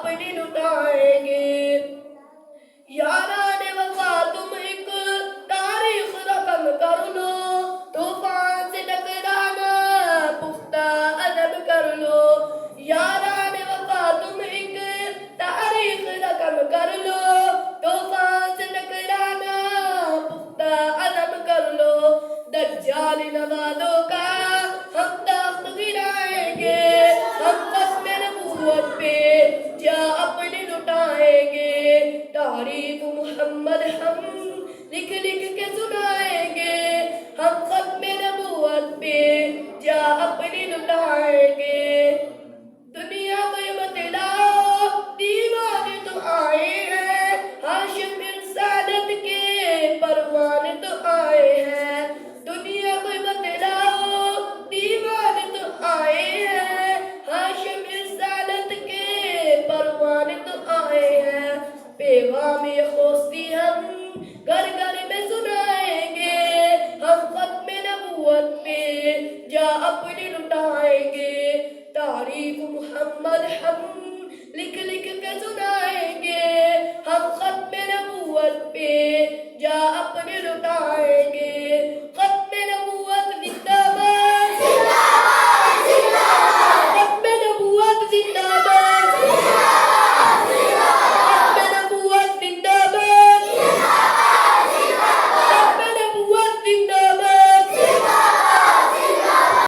اپنی لٹائیں گے یاران وفا تم ایک تاریخ رقم کر لو طوفان سے ٹکرانا پختہ عزم کر لو یاران وفا تم ایک تاریخ رقم کر لو طوفان سے ٹکرانا پختہ عزم کر لو دجال نوازوں کا ہم تخت گرائیں گے ہم ختم نبوت پہ جا اپنی لٹائیں گے تاریخ محمد ہم لکھ لکھ کے سنائیں گے ہم ختم نبوت پہ جا اپنی لٹائیں گے دنیا کو یہ بتلاؤ دیوانے تو آئے ہیں ہاشم رسالت کے پروان تو آئے ہیں دنیا کو یہ بتلاؤ دیوانے تو آئے ہیں ہاشم رسالت کے پروان تو آئے ہیں پیغام خوستی ہم گھر گھر میں سنائیں گے ہم ختم نبوت پہ جا اپنی لٹائیں گے تاریخ محمد ہم لکھ لکھ کے سنائیں گے ہم ختم نبوت پہ